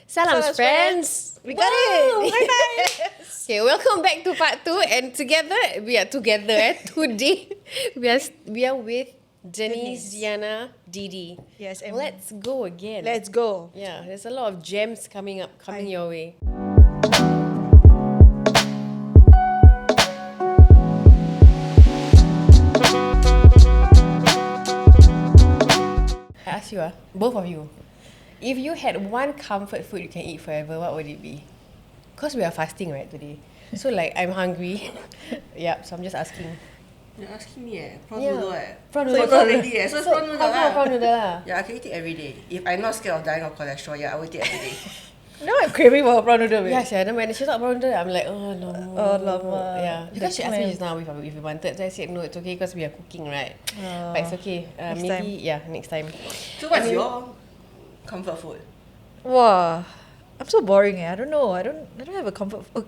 Salam, friends. We got it. Bye-bye. Okay, welcome back to part 2, and together we are together. Today we are with Denise, Deanna, Didi. Yes, and Let's go again. let's go. Yeah, there's a lot of gems coming your way. I ask you, both of you, if you had one comfort food you can eat forever, what would it be? Because we are fasting, right, today. So like, I'm hungry. Yeah, so I'm just asking. You're asking me prawn Yeah. noodle Prawn So noodle. it's not already so it's prawn noodle confirm prawn noodle lah. Yeah, I can eat it every day. If I'm not scared of dying of cholesterol, yeah, I will eat it every day. Now I'm craving for prawn noodle. Yes, yeah. Then when she thought prawn noodle, I'm like, oh no. Oh, lama. Yeah, because she That's asked me my- just now if we wanted. So I said no, it's okay because we are cooking, right? But it's okay. Next Maybe time. yeah, next time. So what's your comfort food? Wow, I'm so boring. I don't know. I don't have a comfort food.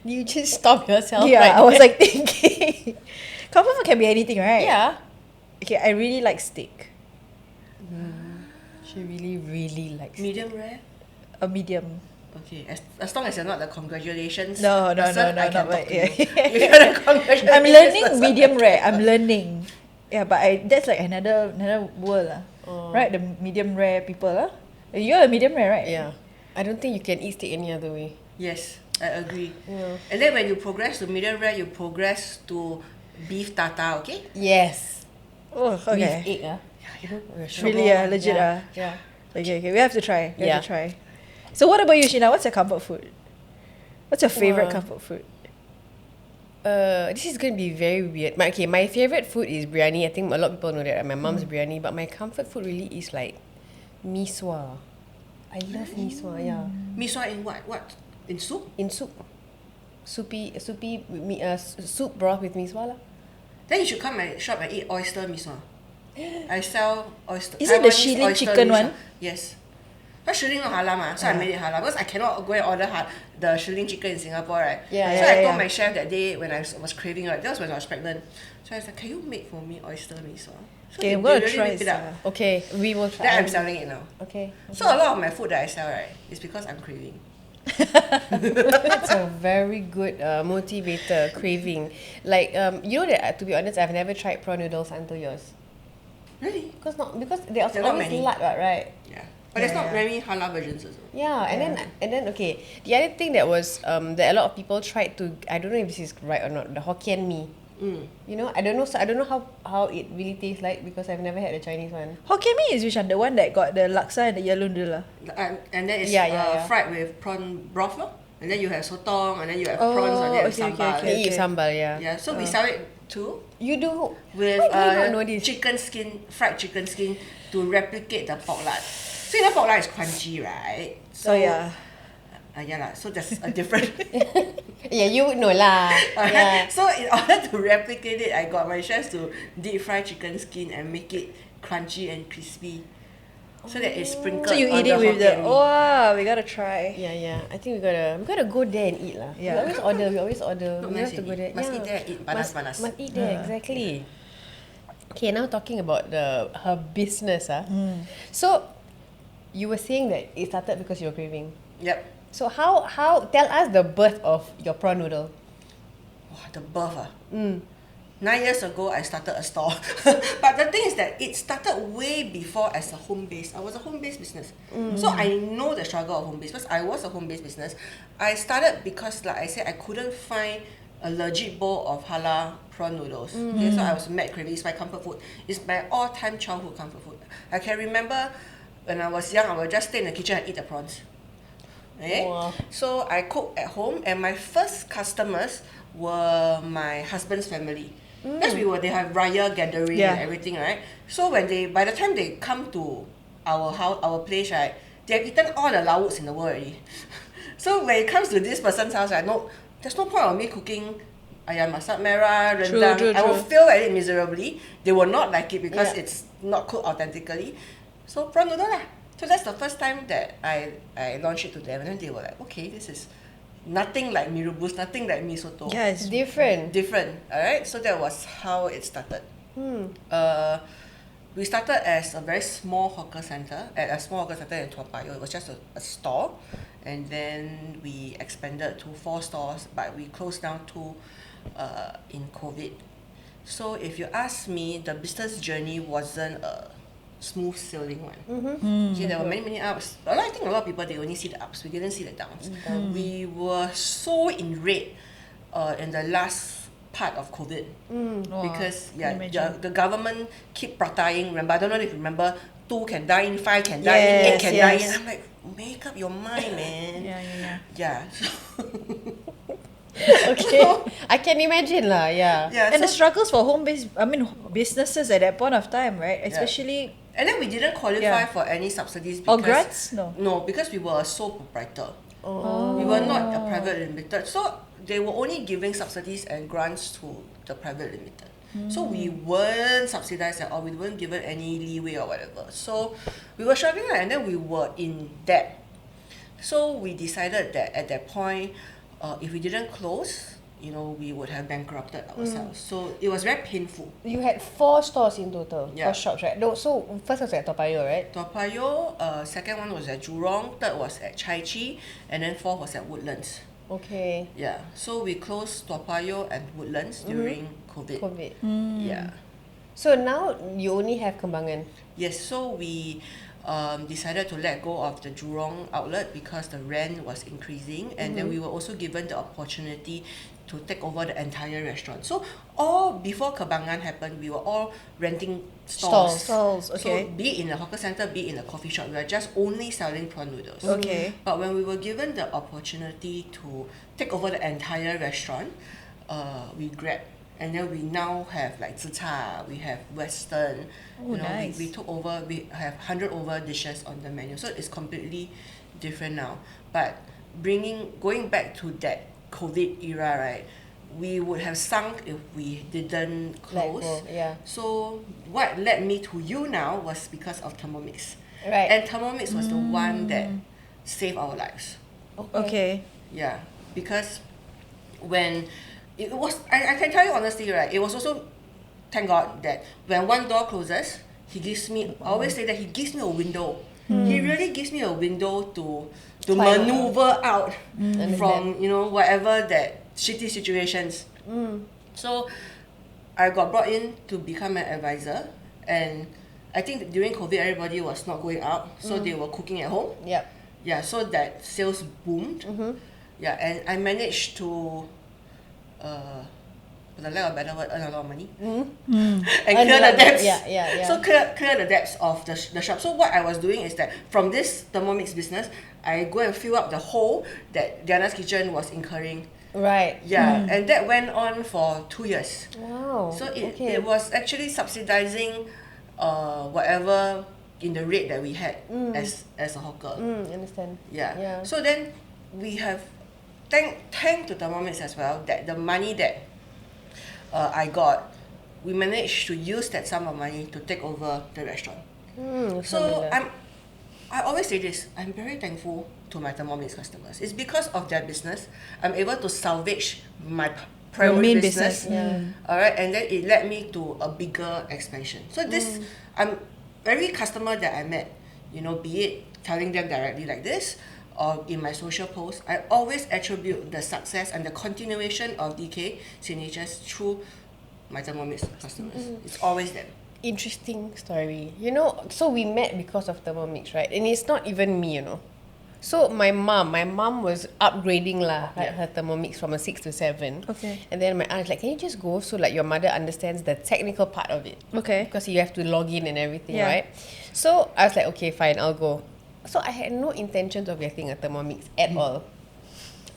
You just stop yourself. Yeah, right I was there. like thinking. Comfort food can be anything, right? Yeah. Okay, I really like steak. She really likes Medium rare? A medium. Okay, as long as you're not the congratulations No, person, I can but talk to yeah. you. If you're the congratulations I'm learning person. medium rare. I'm learning. Yeah, but that's like another world lah. Oh. Right, the medium rare people lah. You're a medium rare, right? Yeah. I don't think you can eat steak any other way. Yes, I agree. Yeah. And then when you progress to medium rare, you progress to beef tartar, okay? Yes. Oh, With okay. egg, Really, legit, Yeah. Okay, we have to try. We Yeah. have to try. So what about you, Sheena? What's your comfort food? What's your favorite Wow. comfort food? This is going to be very weird. My favorite food is biryani. I think a lot of people know that. My mom's biryani. But my comfort food really is like mee sua. I love mee sua, yeah. Mee sua in what? What? In soup? In soup. Soupy soup broth with mee sua lah. Then you should come my shop and eat oyster mee sua. I sell oyster. Is it the Taiwanese Shilin oyster chicken mee sua. one? Yes. But Shilin not halal so I made it halal because I cannot go and order the Shilin chicken in Singapore, right? Yeah, so yeah, I told yeah. my chef that day when I was craving, right? That was when I was pregnant. So I was like, can you make for me oyster mee sua? So Okay, they I'm gonna really try whip it up. sia. Okay, we will try. Then I'm selling it now. Okay. So a lot of my food that I sell, right, is because I'm craving. That's a very good motivator, craving. Like, you know that, to be honest, I've never tried prawn noodles until yours. Really? Because there's There are not always many. lard, right? Yeah. But there's Yeah, not yeah. many halal versions also. Yeah, and then okay. The other thing that was that a lot of people tried to, I don't know if this is right or not, the Hokkien mee. You know, I don't know. So I don't know how it really tastes like because I've never had the Chinese one. Hokkien mee is which one? The one that got the laksa and the yellow noodle lah. And then it's Yeah. fried with prawn broth, lor. And then you have sotong, and then you have prawns, and then you have okay, sambal. okay. They eat sambal, yeah. Yeah, so we sell it too You do? with Why do you not know this? chicken skin, fried chicken skin to replicate the pork lard. So you know pork lard is crunchy, right? So yeah. Yeah lah. So there's a different. Yeah, you would know lah. Yeah. So in order to replicate it, I got my chefs to deep fry chicken skin and make it crunchy and crispy, so that it's sprinkled. So you on eat it with the Hokkien mee. wow, we gotta try. Yeah. I think we gotta go there and eat lah. Yeah. We always order. Not We nice have to go already. there. Must Yeah. eat there, eat panas-panas. Must eat there, exactly. Okay, now talking about her business. So, you were saying that it started because you were craving. Yep. So how tell us the birth of your prawn noodle. Wow, the birth 9 years ago, I started a store. But the thing is that it started way before as a home-based. I was a home-based business. So I know the struggle of home-based because I was a home-based business. I started because, like I said, I couldn't find a legit bowl of halal prawn noodles. Okay, so I was mad craving. It's my comfort food. It's my all-time childhood comfort food. I can remember when I was young, I would just stay in the kitchen and eat the prawns. Okay? Wow. So I cook at home, and my first customers were my husband's family. Because they have raya gathering Yeah. and everything, right? So by the time they come to our house, our place, right, they have eaten all the lauts in the world already. So when it comes to this person's house, there's no point of me cooking ayam masak merah, rendang. True, I will true. fail at it miserably. They will not like it because Yeah. it's not cooked authentically. So prawn noodle lah. So that's the first time that I launched it to them, and then they were like, okay, this is nothing like mee rebus, nothing like mee soto. Yeah, it's Different. Different, alright? So that was how it started. we started as a very small hawker center, at a small hawker center in Toa Payoh. It was just a store. And then we expanded to 4 stores, but we closed down 2 in COVID. So if you ask me, the business journey wasn't a smooth sailing one. Okay, there were many ups. I think a lot of people, they only see the ups. We didn't see the downs. We were so in red in the last part of COVID because the government keep prattaying. Remember, I don't know if you remember, 2 can die in, 5 can die in, 8 can die in. I'm like, make up your mind, man. Yeah. Okay, I can imagine lah. Yeah. And the struggles for businesses at that point of time, right? Especially. And then we didn't qualify for any subsidies because, or grants? No, because we were a sole proprietor. We were not a private limited. So they were only giving subsidies and grants to the private limited. So we weren't subsidized at all. We weren't given any leeway or whatever. So we were struggling, and then we were in debt. So we decided that at that point, if we didn't close, we would have bankrupted ourselves. So it was very painful. You had 4 stores in total, Yeah. 4 shops, right? No, so first was at Toa Payoh, right? Toa Payoh, second one was at Jurong, third was at Chai Chee, and then fourth was at Woodlands. Okay. Yeah, so we closed Toa Payoh and Woodlands during COVID. Yeah. So now you only have Kembangan. Yes, so we decided to let go of the Jurong outlet because the rent was increasing, and then we were also given the opportunity to take over the entire restaurant. So all before Kembangan happened, we were all renting stalls. Okay. So be it in a hawker center, be it in a coffee shop, we are just only selling prawn noodles. Okay. But when we were given the opportunity to take over the entire restaurant, we grabbed. And then we now have like zi cha, we have Western. Nice. We took over, we have 100 over dishes on the menu. So it's completely different now. But going back to that COVID era, right, we would have sunk if we didn't close. Yeah. So what led me to you now was because of Thermomix. Right. And Thermomix was the one that saved our lives. Okay. Yeah, because when it was, I can tell you honestly, right, it was also, thank God, that when one door closes, he gives me, I always say that he gives me a window. He really gives me a window to maneuver out from, whatever that shitty situations. So I got brought in to become an advisor, and I think that during COVID, everybody was not going out, so they were cooking at home. Yep. Yeah, so that sales boomed. Yeah, and I managed to, for the lack of a better word, earn a lot of money and clear the debts. Yeah. So clear the debts of the shop. So what I was doing is that from this Thermomix business, I go and fill up the hole that Deanna's Kitchen was incurring. Right. Yeah, and that went on for 2 years. Wow. So it was actually subsidizing whatever in the rate that we had as a hawker. Understand. Yeah. So then we have thank to Thermomix as well that the money that I got, we managed to use that sum of money to take over the restaurant. So I always say this, I'm very thankful to my Thermomix customers. It's because of their business, I'm able to salvage my primary business. Alright, and then it led me to a bigger expansion. So this, every customer that I met, be it telling them directly like this, or in my social posts, I always attribute the success and the continuation of DK signatures through my Thermomix customers. It's always them. Interesting story. So we met because of Thermomix, right? And it's not even me, So my mom was upgrading her Thermomix from a 6 to 7. Okay. And then my aunt was like, can you just go so your mother understands the technical part of it? Okay. Because you have to log in and everything, right? So I was like, okay, fine, I'll go. So I had no intentions of getting a Thermomix at all.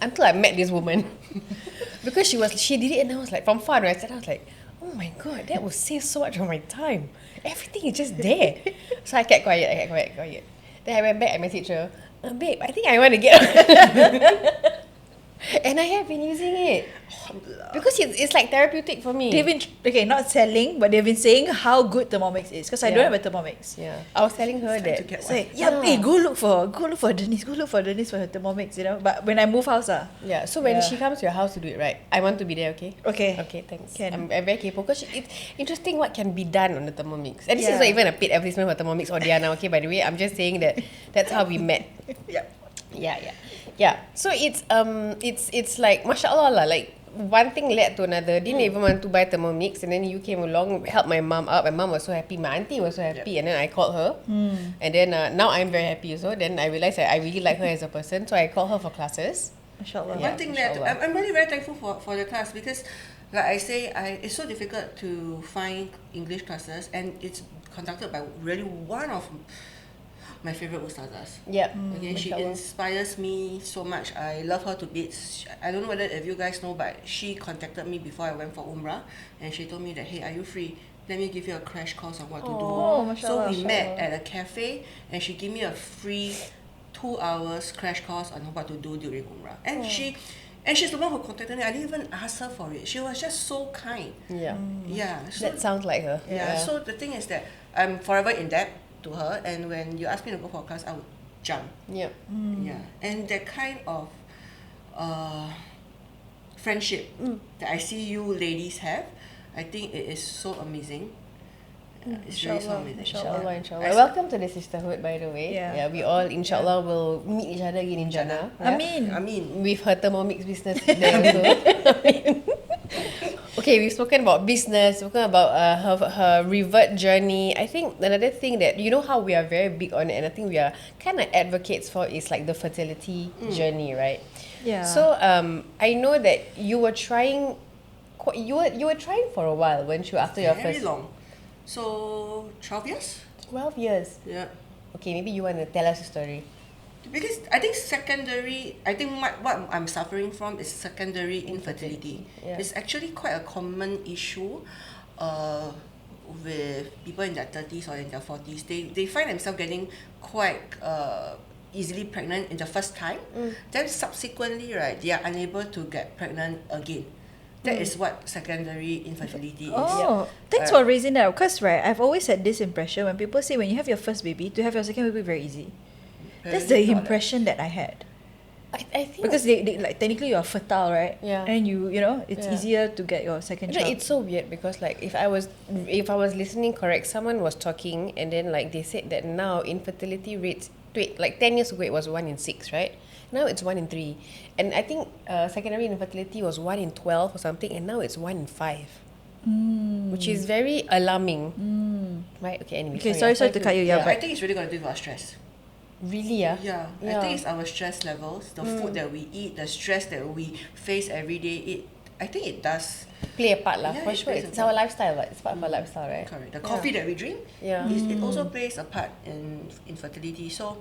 Until I met this woman. Because she did it, and I was like, from far, right? I was like, oh my god, that will save so much of my time. Everything is just there. So I kept quiet. Then I went back, I messaged her, babe, I think I want to get And I have been using it because it's like therapeutic for me. They've been not selling, but they've been saying how good Thermomix is because I don't Yeah. have a Thermomix. Yeah, I was telling her Time to that. get one. Say, go look for Denise, for her Thermomix, you know. But when I move house, Yeah, so when Yeah. she comes to your house to do it, right? I want to be there, okay? Okay. Okay, thanks. Can. I'm very capable because it's interesting what can be done on the Thermomix. And this is Yeah. not even a paid advertisement for Thermomix or Deanna, okay? By the way, I'm just saying that that's how we met. Yeah. Yeah. So it's like mashallah lah. Like one thing led to another. Didn't even want to buy Thermomix, and then you came along, helped my mom up. My mom was so happy. My auntie was so happy, and then I called her. And then now I'm very happy also. Then I realized that I really like her as a person, so I called her for classes. Mashallah. Yeah. One thing that inshallah. I'm really very thankful for the class because, like I say, it's so difficult to find English classes, and it's conducted by really one of my favorite ustazas. Yeah. Okay, she Mashallah. inspires me so much. I love her to bits. I don't know whether if you guys know, but she contacted me before I went for Umrah, and she told me that, hey, are you free? Let me give you a crash course on what to do. Oh, So mashallah, we met mashallah. at a cafe, and she gave me a free 2 hours crash course on what to do during Umrah. And she's the one who contacted me. I didn't even ask her for it. She was just so kind. Yeah. Yeah. So That sounds like her. yeah. So the thing is that I'm forever in debt to her, and when you ask me to go for a class, I would jump. Yeah. Yeah, and that kind of friendship that I see you ladies have, I think it is so amazing. It's really so amazing. Inshallah. Welcome to the sisterhood, by the way. Yeah. We all, inshallah, will meet each other again in Jannah. I Yeah? mean, With her Thermomix business there also. Okay, we've spoken about business, spoken about her revert journey. I think another thing that, you know how we are very big on it, and I think we are kind of advocates for, is like the fertility journey, right? yeah. So I know that you were trying, you were trying for a while, weren't you, after your Very first long. So 12 years. 12 years? Yeah. Okay, maybe you want to tell us a story. Because I think what I'm suffering from is secondary infertility. Yeah. It's actually quite a common issue with people in their 30s or in their 40s. They find themselves getting quite easily pregnant in the first time. Then subsequently, right, they are unable to get pregnant again. That is what secondary infertility is. Oh, thanks for raising that up. Because, right, I've always had this impression when people say when you have your first baby, to have your second baby very easy. That's the impression that I had. I think Because they like technically you're fertile, right? Yeah. And you know, it's Yeah. easier to get your second you know, child. it's so weird because like if I was listening correct, someone was talking and then like they said that now infertility rates, like 10 years ago it was 1 in 6, right? Now it's 1 in 3. And I think secondary infertility was 1 in 12 or something, and now it's 1 in 5. Which is very alarming. Right? Okay, anyway. Okay, sorry to cut you. Yeah, I think it's really got to do with our stress. Really, yeah? Yeah, I think it's our stress levels, the food that we eat, the stress that we face every day. I think it does. Play a part lah, Yeah, for it sure. plays a It's part. our lifestyle, right? It's part of our lifestyle, right? Correct. The coffee that we drink, Yeah. it also plays a part in infertility. So,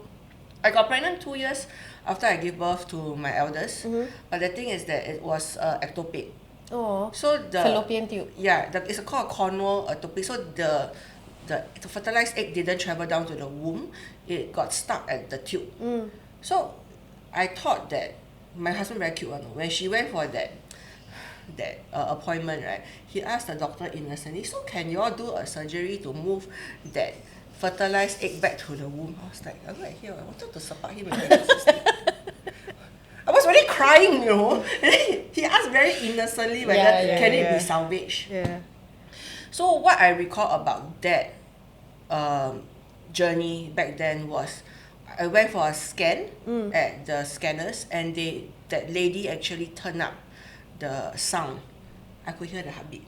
I got pregnant 2 years after I gave birth to my eldest. But the thing is that it was ectopic. Oh, So the fallopian tube. Yeah, it's called a corneal ectopic. So the fertilized egg didn't travel down to the womb. It got stuck at the tube. So I thought that my husband very cute one. When she went for that appointment, right? He asked the doctor innocently, so can you all do a surgery to move that fertilized egg back to the womb? I was like, I'm right here. I wanted to support him. I was really crying, you know. And then he asked very innocently whether can it be salvaged. Yeah. So what I recall about that journey back then was I went for a scan at the scanners, and that lady actually turned up the sound. I could hear the heartbeat.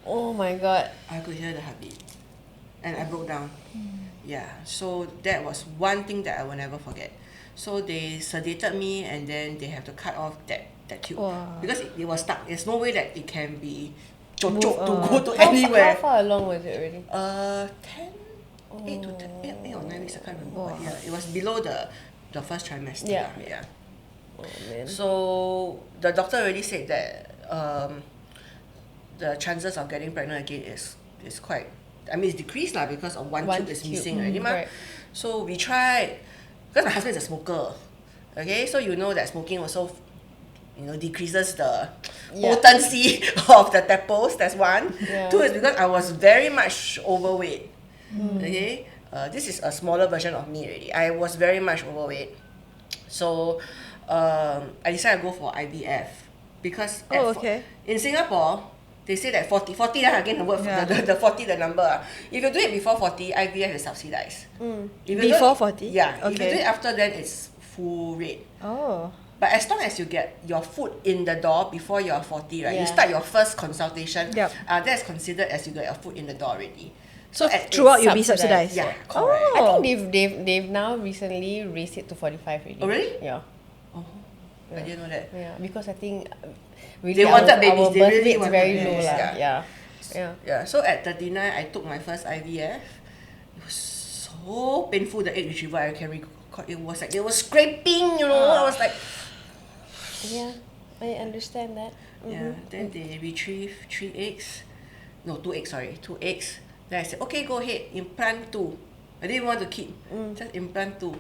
Oh my god. I could hear the heartbeat. And I broke down. Yeah. So that was one thing that I will never forget. So they sedated me, and then they have to cut off that tube. Wow. Because it was stuck. There's no way that it can be to Move, go to How anywhere. far along was it already? 8 or 9 weeks, I can't remember. Wow. But yeah, it was below the first trimester. Yeah. Yeah. Oh man. So the doctor already said that the chances of getting pregnant again is quite, I mean, it's decreased lah because of one tube is missing already mah. Right. So we tried, because my husband is a smoker. Okay, so you know that smoking also decreases the Yeah. potency of the tepals. That's one. Yeah. Two is because I was very much overweight. Okay, this is a smaller version of me already. I was very much overweight, so I decided to go for IVF because in Singapore they say that 40 again the word the 40 the number. If you do it before 40, IVF is subsidized. If you Before do, 40? Yeah. If you do Okay. it after, then it's full rate. Oh. But as long as you get your foot in the door before you're 40, right? You Yeah. start your first consultation. Yep. That's considered as you get your foot in the door already. So it's throughout you'll be subsidized. subsidized. Yeah, correct. I Oh. think they've now recently raised it to 45 already. Oh, really? Yeah. Oh, I didn't know that. Yeah, because I think really They wanted our babies. They birth really rate's wanted very babies, low lah. yeah. Yeah. Yeah. Yeah, so at 39, I took my first IVF. It was so painful, the egg retrieval. I can record. It was like, it was scraping, I was like, Yeah. I understand that. yeah. Then they retrieve 3 eggs. No, 2 eggs, sorry. 2 eggs. Then I said, okay, go ahead, implant 2. I didn't want to keep, just implant 2.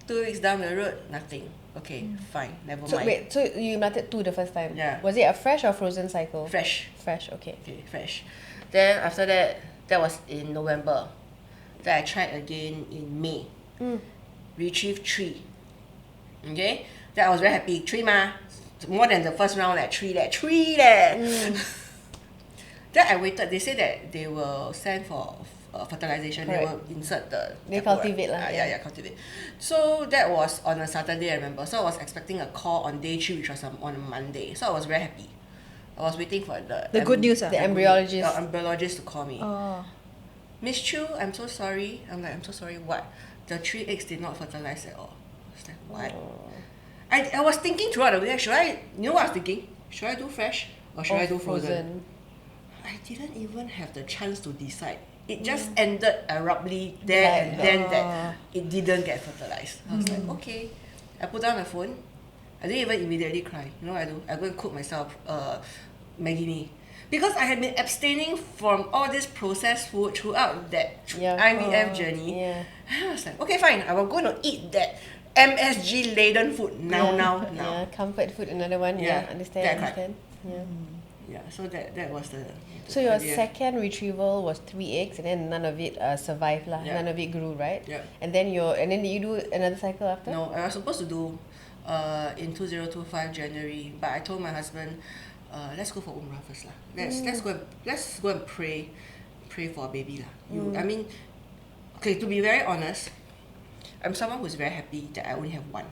2 weeks down the road, nothing. Okay, fine, never So mind. wait, so you implanted 2 the first time? Yeah. Was it a fresh or frozen cycle? Fresh. Fresh, okay. Okay, fresh. Then after that, that was in November. Then I tried again in May. Retrieved 3. Okay? Then I was very happy. 3 ma. More than the first round, like 3 there. 3 there. Then I waited. They said that they will send for fertilization. Correct. They will insert the... They tepal, cultivate lah, Yeah, yeah. cultivate. So that was on a Saturday, I remember. So I was expecting a call on day 3, which was on a Monday. So I was very happy. I was waiting for The good news, The embryologist. embryologist to call me. Oh. Miss Chu, I'm so sorry. I'm like, I'm so sorry, what? The 3 eggs did not fertilize at all. I was like, what? I was thinking throughout the week, you know what I was thinking? Should I do fresh or should I do frozen? I didn't even have the chance to decide. It just ended abruptly there and then that it didn't get fertilized. I was like, okay. I put down the phone. I didn't even immediately cry. You know what I do? I go and cook myself Maggi mee. Because I had been abstaining from all this processed food throughout that IVF journey. Yeah. I was like, okay, fine. I was going to eat that MSG laden food now. Yeah, comfort food, another one. Yeah, Yeah, understand. that Understand. Yeah. Yeah, so that was the... So your idea. second retrieval was 3 eggs, and then none of it survived lah. Yeah. None of it grew, right? Yeah. And then did you do another cycle after? No, I was supposed to do in 2025 January, but I told my husband, let's go for Umrah first lah. Let's go and pray for a baby lah. I mean, okay, to be very honest, I'm someone who's very happy that I only have one.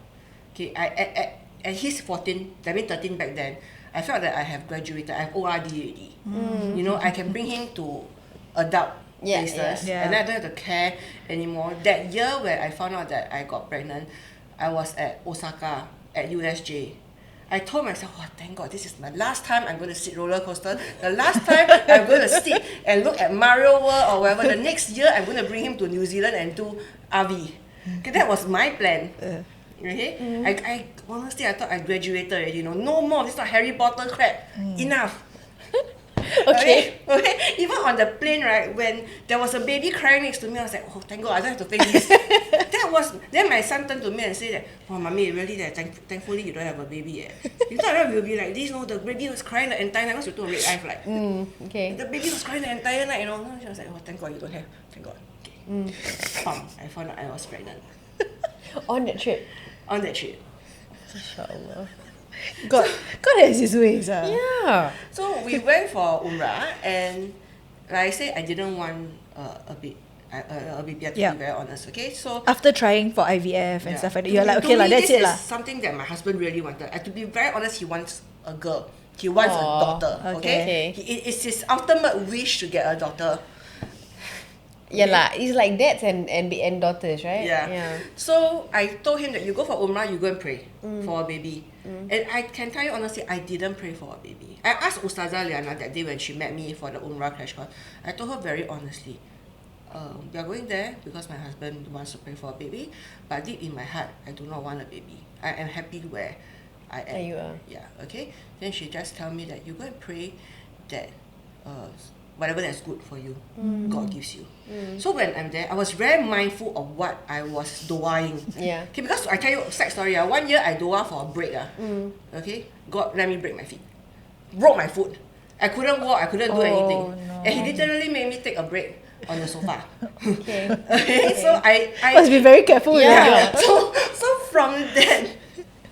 Okay, at his 14, I mean 13 back then, I felt that I have graduated. I have ORD already. I can bring him to adult places, Yeah. and I don't have to care anymore. That year when I found out that I got pregnant, I was at Osaka at USJ. I told myself, oh, thank God, this is my last time I'm going to sit roller coaster. The last time I'm going to sit and look at Mario World or whatever. The next year, I'm going to bring him to New Zealand and do RV. Okay, that was my plan. Okay, I honestly I thought I graduated already. No more. This is not Harry Potter crap. Enough. Okay. Okay. Even on the plane, right, when there was a baby crying next to me, I was like, oh, thank God, I don't have to face this. Then my son turned to me and said that, oh, mommy, really, thankfully you don't have a baby yet. You thought that we would be like this, the baby was crying the entire night because you took a red eye flight. Okay. The baby was crying the entire night, She was like, oh, thank God you don't have. Thank God. Okay. Bam, I found out I was pregnant. On that trip. On that trip. Inshallah. God has his ways. Yeah. So we went for Umrah, and like I said, I didn't want a baby, to be very honest. Okay, so After trying for IVF and stuff like that, you're like, to okay me, lah, that's this it lah. is something that my husband really wanted. And to be very honest, he wants a girl. He wants a daughter. Okay. It's his ultimate wish to get a daughter. Yeah lah. It's like dads and daughters, right? Yeah. So I told him that you go for Umrah, you go and pray for a baby. And I can tell you honestly, I didn't pray for a baby. I asked Ustazah Liana that day when she met me for the Umrah crash course. I told her very honestly, we are going there because my husband wants to pray for a baby, but deep in my heart, I do not want a baby. I am happy where I am. There you are. Yeah, okay. Then she just tell me that you go and pray that whatever that's good for you, God gives you. So when I'm there, I was very mindful of what I was doaing. Yeah. Okay, because I tell you a sad story. 1 year I doa for a break. Okay, God let me break my feet, broke my foot. I couldn't walk. I couldn't do anything, no. and He literally made me take a break on the sofa. Okay. Okay, so I Must be very careful. Yeah. so from that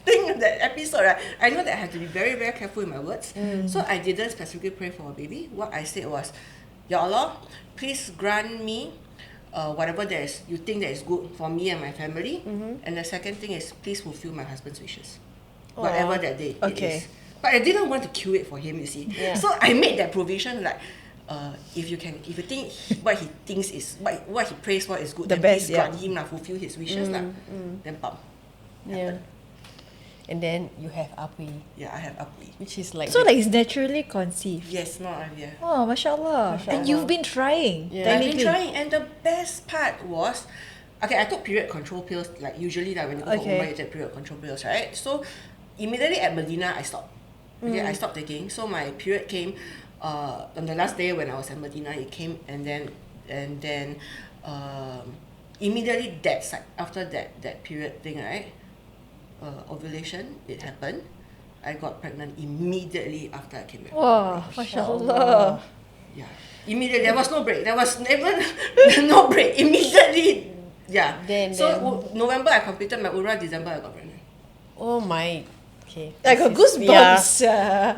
thing, that episode, right, I know that I have to be very, very careful with my words. So I didn't specifically pray for a baby. What I said was, Ya Allah, please grant me whatever that is, you think that is good for me and my family. And the second thing is, please fulfill my husband's wishes. Whatever that day it Okay. is. But I didn't want to kill it for him, you see. Yeah. So I made that provision like, if you think what he thinks is what he prays for is good, The then best, please yeah. grant him fulfill his wishes Then bam. Yeah. And then you have Apui, Yeah, I have Apui. which is like So like it's naturally conceived. Yes, not IVF. Oh, mashallah. And you've been trying. Yeah. I've been Technically. trying, and the best part was, okay, I took period control pills. Like usually, like when you go for Okay. Umrah, you take period control pills, right? So immediately at Medina, I stopped. Okay, I stopped taking. So my period came on the last day when I was at Medina. It came, and then immediately after that period thing, right? Ovulation, it happened. I got pregnant immediately after I came back. Wow, mashallah. Yeah. Immediately, there was no break. There was never no break. Immediately, yeah. Then- November I completed my Umrah. December I got pregnant. oh my. Okay. I got This is- goosebumps.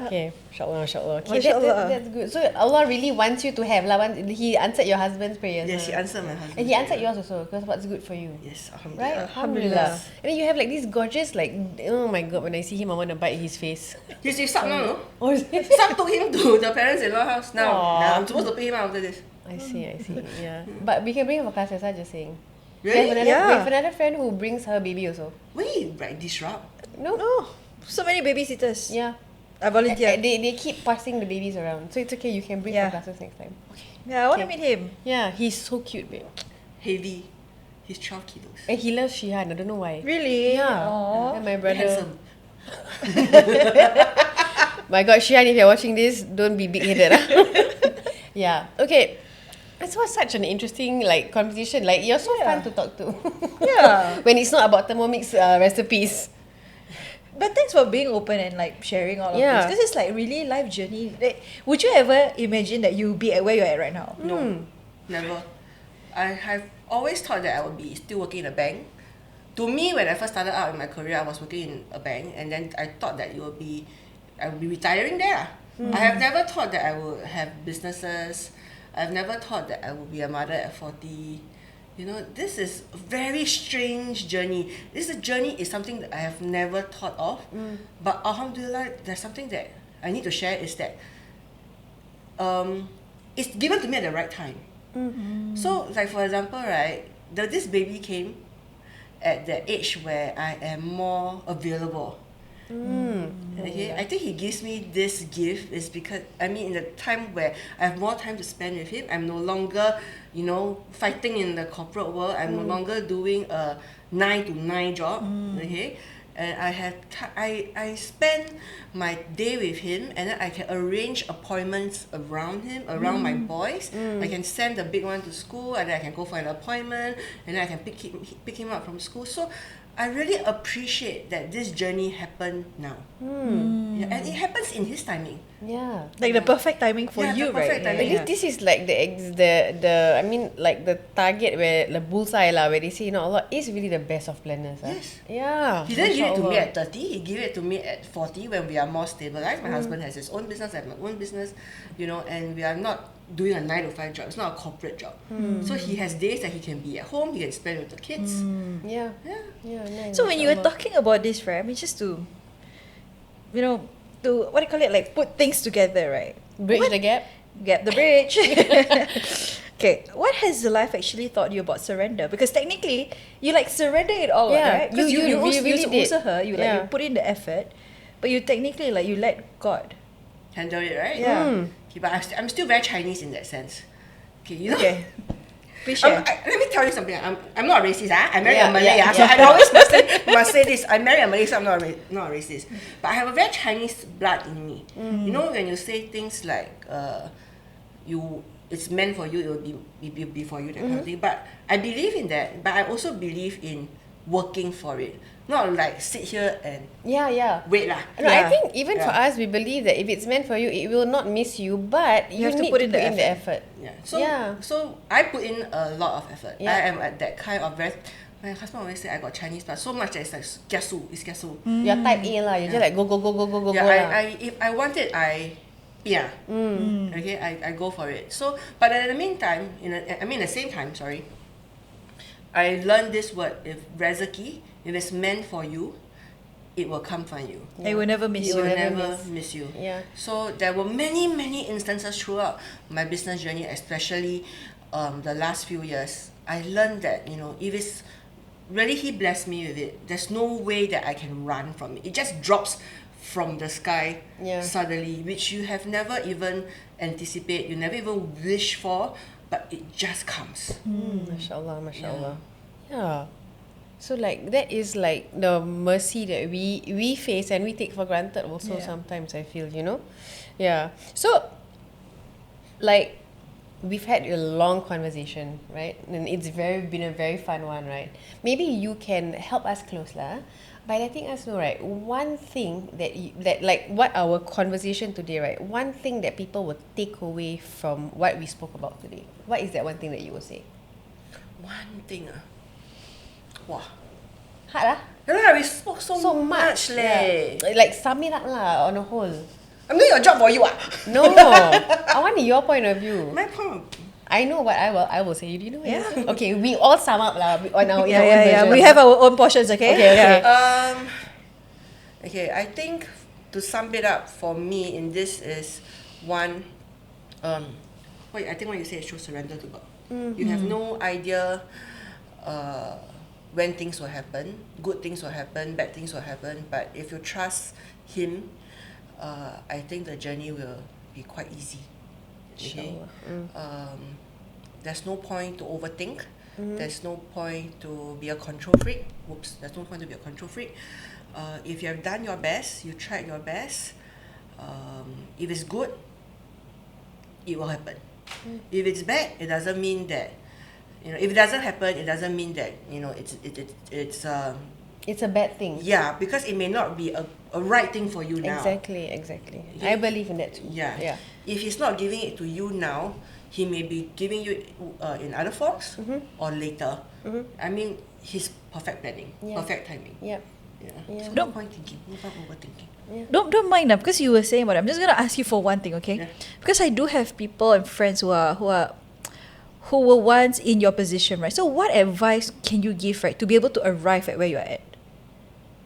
Okay, mashallah, mashallah. Okay, Mashallah. that's good. So Allah really wants you to have lah. He answered your husband's prayers. Yes, he huh? answered my husband. And he answered yours also, because what's good for you. Yes, Right? alhamdulillah. Alhamdulillah. And then you have like these gorgeous, like, oh my god, when I see him, I want to bite his face. He's with Sab now, no? Oh, is it? Sab took him to the parents-in-law house. Now I'm supposed to pay him out after this. I see, yeah. But we can bring him for classes, I'm just saying. Really? We have another friend who brings her baby also. When you like disrupt, No? No, so many babysitters. Yeah. I volunteer. They keep passing the babies around. So it's okay, you can bring Yeah. for classes next time. Yeah, I want to Okay. meet him. Yeah, he's so cute, babe. heavy, he's 12 kilos. And he loves Shihan, I don't know why. Really? Yeah. Aww. And my brother. Handsome. My god, Shihan, if you're watching this, don't be big-headed. Yeah. Okay. This was such an interesting like conversation. Like you're so fun to talk to. Yeah. When it's not about Thermomix recipes. But thanks for being open and like sharing all of Yeah. this. Because it's like really life journey. Like, would you ever imagine that you'll be at where you're at right now? No, never. I have always thought that I would be still working in a bank. To me, when I first started out in my career, I was working in a bank, and then I thought that I would be retiring there. I have never thought that I would have businesses. I've never thought that I would be a mother at 40. You know, this is a very strange journey. This journey is something that I have never thought of. But alhamdulillah, there's something that I need to share is that it's given to me at the right time. So, like for example, right, this baby came at the age where I am more available. Okay, I think he gives me this gift is because in the time where I have more time to spend with him, I'm no longer, fighting in the corporate world. I'm no longer doing a 9 to 9 job. Okay, and I spend my day with him, and then I can arrange appointments around him, around my boys. I can send the big one to school, and then I can go for an appointment, and then I can pick him up from school. So I really appreciate that this journey happened now. Yeah, and it happens in his timing. Yeah. Like the perfect timing for Yeah, the you, perfect right? timing. But this is like the target where the bullseye lah, where they say Allah is really the best of planners. Yes. Yeah. He didn't give it to me Mashallah. at 30, he gave it to me at 40 when we are more stabilized. My husband has his own business, I have my own business, and we are not doing a 9 to 5 job. It's not a corporate job. So he has days that he can be at home, he can spend with the kids. Yeah. Yeah. Yeah. Nice. So when you were Mashallah. talking about this, right? I mean, just to, to what do you call it? Like put things together, right? Bridge the gap. Get the bridge. Okay, what has the life actually taught you about surrender? Because technically, you like surrender it all, Yeah, right? Because you really did. her, you Yeah. you put in the effort, but you technically like you let God. Handle it, right? Yeah. Okay, but I'm still very Chinese in that sense. Okay, Okay, please share. let me tell you something. I'm not a racist. I married Yeah, a Malay. yeah, So I always must say this. I married a Malay, so I'm not a racist. But I have a very Chinese blood in me. You know when you say things like, it's meant for you, it will be for you, that kind of thing. But I believe in that, but I also believe in working for it. Not like sit here and Yeah. wait lah. No, I think even for us, we believe that if it's meant for you, it will not miss you, but you have to need put to in put the in the effort. Yeah. So I put in a lot of effort. Yeah. I am at that kind of very. My husband always say I got Chinese, but so much that it's like kiasu. It's kiasu. You're type A lah. You're just like go Yeah, lah. if I want it, okay, I go for it. So, but at the meantime, the same time, sorry, I learned this word. If rezeki, if it's meant for you, it will come from you. It will never miss It you. will never miss you. Yeah. So there were many instances throughout my business journey, especially the last few years. I learned that if it's really he blessed me with it, there's no way that I can run from it. It just drops from the sky suddenly, which you have never even anticipate, you never even wish for, but it just comes. Mashallah. Yeah. So like that is like the mercy that we face and we take for granted also sometimes, I feel, Yeah. So like we've had a long conversation, right? And it's been a very fun one, right? Maybe you can help us close lah by letting us know, right? One thing that like what our conversation today, right? One thing that people will take away from what we spoke about today. What is that one thing that you will say? One thing, wow. Hard lah. Yeah, we spoke so much leh. Yeah. Like sum it up lah on a whole. I'm doing your job for you. No, I want your point of view. My point. I know what I will say. Do you know what I will say? Okay, we all sum up lah on our own Yeah. version. We have our own portions, okay? Okay. Okay, I think to sum it up for me in this is one. I think what you say is true. Surrender to God. You have no idea when things will happen. Good things will happen, bad things will happen. But if you trust Him, I think the journey will be quite easy. Okay. There's no point to overthink. There's no point to be a control freak. There's no point to be a control freak. If you have done your best, you tried your best. If it's good, it will happen. If it's bad, it doesn't mean that. If it doesn't happen, it doesn't mean that It's a bad thing. Yeah, because it may not be a right thing for you now. Exactly. I believe in that too. Yeah. If He's not giving it to you now, He may be giving you in other forms or later. I mean, His perfect planning, perfect timing. Yep. Yeah. So no point thinking, no point overthinking. Yeah. Don't mind that, because you were saying about it. I'm just gonna ask you for one thing, okay? Yeah. Because I do have people and friends who were once in your position, right? So what advice can you give, right, to be able to arrive at where you're at?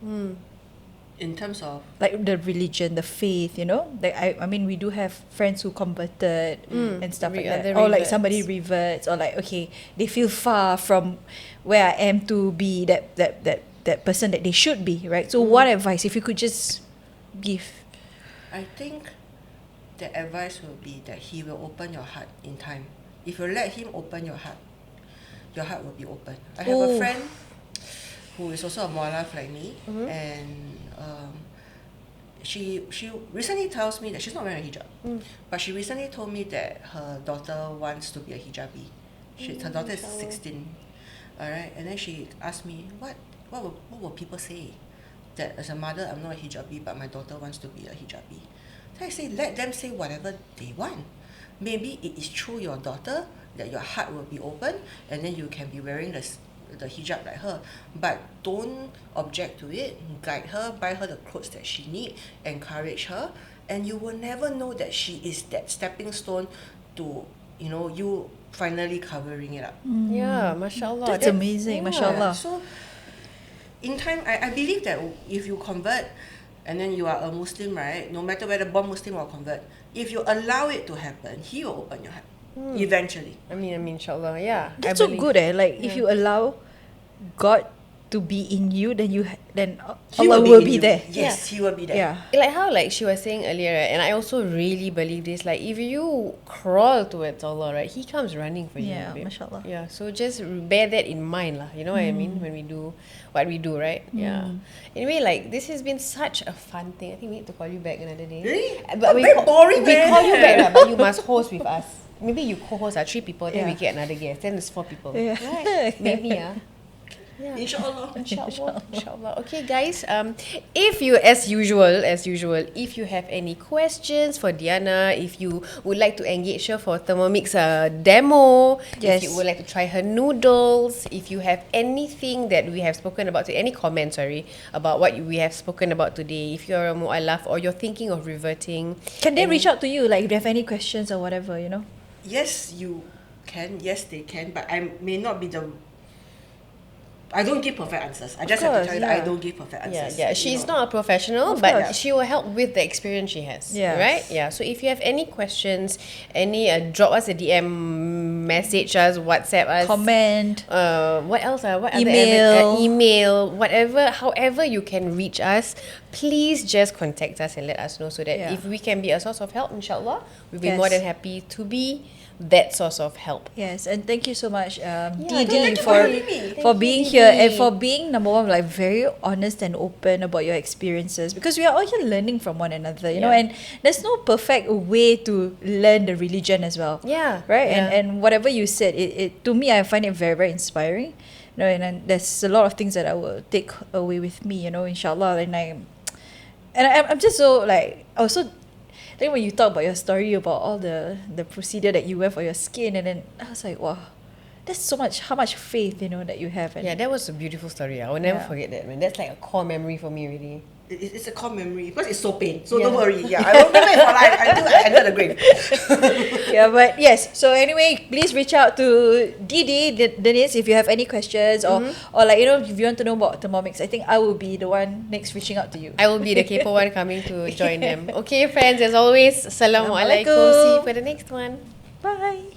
In terms of Like the religion, the faith, Like I mean, we do have friends who converted and stuff like that. Or like somebody reverts, or like, okay, they feel far from where I am to be that person that they should be, right? So what advice, if you could just give? I think the advice will be that He will open your heart in time. If you let Him open your heart will be open. I have a friend who is also a mualaf like me, and she recently tells me that she's not wearing a hijab, but she recently told me that her daughter wants to be a hijabi. Her daughter is 16, alright, and then she asked me, what will people say? That as a mother, I'm not a hijabi, but my daughter wants to be a hijabi. So I say, let them say whatever they want. Maybe it is through your daughter that your heart will be open, and then you can be wearing the hijab like her. But don't object to it. Guide her, buy her the clothes that she needs, encourage her, and you will never know that she is that stepping stone to you finally covering it up. Yeah, mashallah. That's amazing, mashallah. So in time, I believe that if you convert and then you are a Muslim, right, no matter whether born Muslim or convert, if you allow it to happen, He will open your heart eventually. I mean, inshallah, yeah. That's so good, Like if you allow God to be in you, then Allah will be there. Yes, He will be there. Yeah. Like how she was saying earlier, right, and I also really believe this, like if you crawl towards Allah, right, He comes running for you. Yeah, babe. mashallah. Yeah, so just bear that in mind lah. You know what I mean? When we do what we do, right? Yeah. Anyway, like this has been such a fun thing. I think we need to call you back another day. Really? But Very boring, we man. call you back lah, but you must host with us. maybe you co-host 3 people, then we get another guest. Then it's 4 people. Yeah. Right? Maybe, Yeah. Inshallah. Okay, guys. If you, as usual, if you have any questions for Deanna, if you would like to engage her for Thermomix demo, if you would like to try her noodles, if you have anything that we have spoken about, any comments, about what we have spoken about today, if you're a mu'alaf or you're thinking of reverting, can they reach out to you? Like, if they have any questions or whatever, Yes, you can. Yes, they can. But I may not be I don't give perfect answers. I just have to tell you that I don't give perfect answers. Yeah. She's not a professional, but she will help with the experience she has. Yes. Right? Yeah. So if you have any questions, drop us a DM, message us, WhatsApp us, comment. What else? What email. Email. Whatever. However you can reach us, please just contact us and let us know so that if we can be a source of help, inshallah, we'll be more than happy to be that source of help. Yes, and thank you so much, thank Didi, you for being here and for being, number one, like very honest and open about your experiences, because we are all here learning from one another, you know, and there's no perfect way to learn the religion as well. Yeah. Right? Yeah. And whatever you said, it to me, I find it very, very inspiring. You know, and there's a lot of things that I will take away with me, inshallah. And I'm just so like, also, then when you talk about your story about all the procedure that you wear for your skin, and then I was like, wow, that's so much, how much faith, that you have. And that was a beautiful story. I will never forget that, man. That's like a core memory for me, really. It's a core memory because it's so pain. So don't worry. I will remember it for life until I enter the grave. But yes. So anyway, please reach out to Didi, Denise, if you have any questions or like, if you want to know about Thermomix. I think I will be the one next reaching out to you. I will be the capo one coming to join them. Okay, friends, as always, Assalamualaikum. See you for the next one. Bye.